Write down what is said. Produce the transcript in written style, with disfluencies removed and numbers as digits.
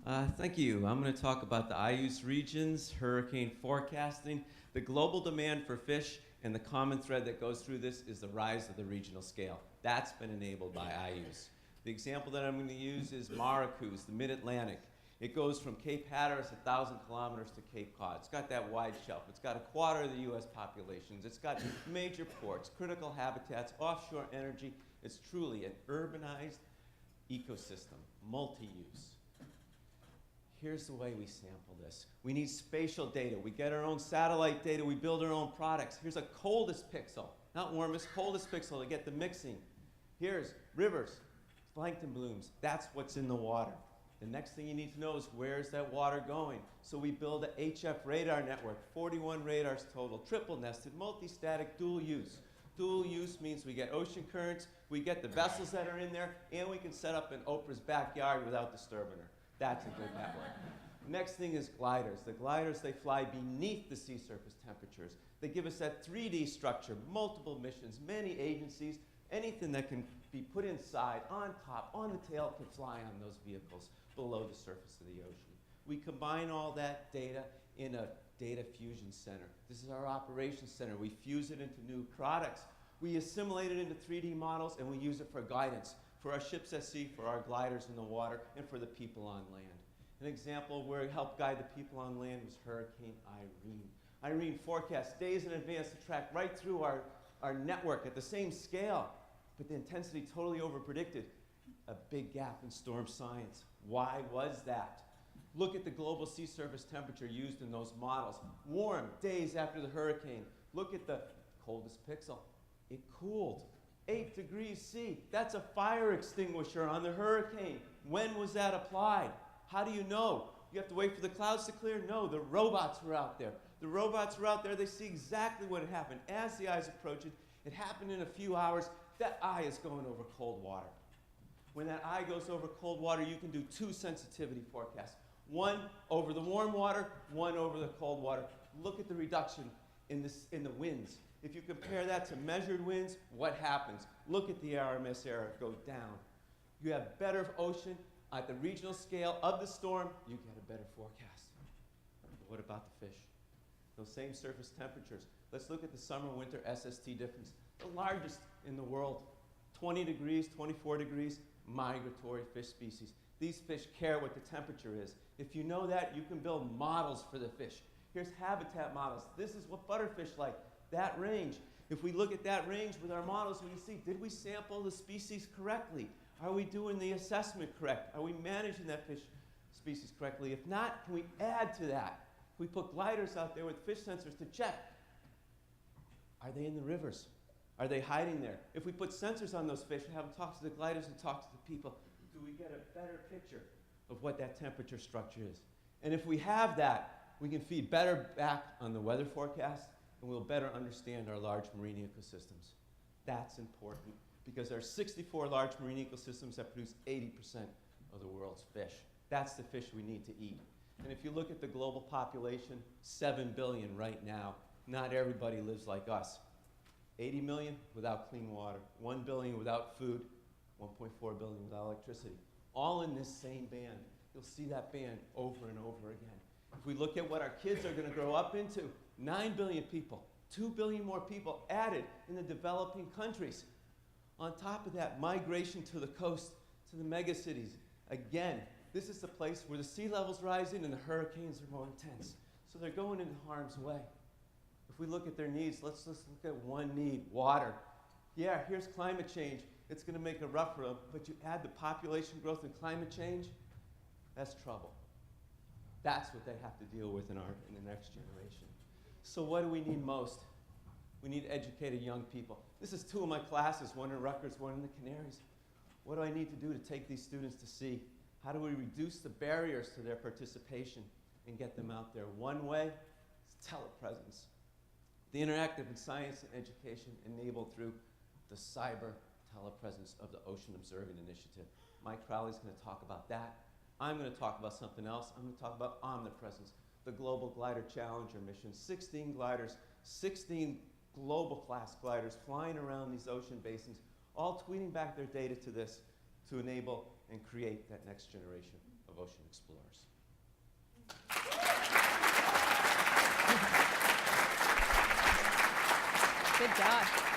Thank you. I'm going to talk about the IU's regions, hurricane forecasting, the global demand for fish, and the common thread that goes through this is the rise of the regional scale. That's been enabled by IU's. The example that I'm going to use is Maracus, the mid-Atlantic. It goes from Cape Hatteras, 1,000 kilometers, to Cape Cod. It's got that wide shelf. It's got a quarter of the U.S. populations. It's got major ports, critical habitats, offshore energy. It's truly an urbanized ecosystem, multi-use. Here's the way we sample this. We need spatial data. We get our own satellite data. We build our own products. Here's a coldest pixel, not warmest, coldest pixel to get the mixing. Here's rivers, plankton blooms. That's what's in the water. The next thing you need to know is where's that water going? So we build a HF radar network, 41 radars total, triple nested, multi-static, dual use. Dual use means we get ocean currents, we get the vessels that are in there, and we can set up in Oprah's backyard without disturbing her. That's a good network. Next thing is gliders. The gliders, they fly beneath the sea surface temperatures. They give us that 3D structure, multiple missions, many agencies, anything that can be put inside, on top, on the tail can fly on those vehicles below the surface of the ocean. We combine all that data in a data fusion center. This is our operations center. We fuse it into new products. We assimilate it into 3D models, and we use it for guidance, for our ships at sea, for our gliders in the water, and for the people on land. An example where we helped guide the people on land was Hurricane Irene. Irene forecast days in advance to track right through our network at the same scale, but the intensity totally overpredicted. A big gap in storm science. Why was that? Look at the global sea surface temperature used in those models. Warm days after the hurricane. Look at the coldest pixel. It cooled. 8 degrees C. That's a fire extinguisher on the hurricane. When was that applied? How do you know? You have to wait for the clouds to clear? No, the robots were out there. The robots were out there. They see exactly what had happened. As the eyes approach it, it happened in a few hours. That eye is going over cold water. When that eye goes over cold water, you can do 2 sensitivity forecasts. One over the warm water, one over the cold water. Look at the reduction in the winds. If you compare that to measured winds, what happens? Look at the RMS error go down. You have better ocean at the regional scale of the storm, you get a better forecast. But what about the fish? Those same surface temperatures. Let's look at the summer-winter SST difference, the largest in the world. 20 degrees, 24 degrees, migratory fish species. These fish care what the temperature is. If you know that, you can build models for the fish. Here's habitat models. This is what butterfish like. That range. If we look at that range with our models, we can see, did we sample the species correctly? Are we doing the assessment correct? Are we managing that fish species correctly? If not, can we add to that? We put gliders out there with fish sensors to check. Are they in the rivers? Are they hiding there? If we put sensors on those fish and have them talk to the gliders and talk to the people, do we get a better picture of what that temperature structure is? And if we have that, we can feed better back on the weather forecast, and we'll better understand our large marine ecosystems. That's important because there are 64 large marine ecosystems that produce 80% of the world's fish. That's the fish we need to eat. And if you look at the global population, 7 billion right now. Not everybody lives like us. 80 million without clean water, 1 billion without food, 1.4 billion without electricity. All in this same band. You'll see that band over and over again. If we look at what our kids are going to grow up into, 9 billion people, 2 billion more people added in the developing countries. On top of that, migration to the coast, to the megacities. Again, this is the place where the sea level's rising and the hurricanes are more intense. So they're going into harm's way. If we look at their needs, let's just look at one need, water. Yeah, here's climate change. It's going to make a rough road, but you add the population growth and climate change, that's trouble. That's what they have to deal with in the next generation. So what do we need most? We need educated young people. This is 2 of my classes, one in Rutgers, one in the Canaries. What do I need to do to take these students to sea? How do we reduce the barriers to their participation and get them out there? One way is telepresence. The interactive in science and education enabled through the cyber telepresence of the Ocean Observing Initiative. Mike Crowley's going to talk about that. I'm going to talk about something else. I'm going to talk about omnipresence, the Global Glider Challenger mission. 16 gliders, 16 global class gliders flying around these ocean basins, all tweeting back their data to this to enable and create that next generation of of ocean explorers. Good job.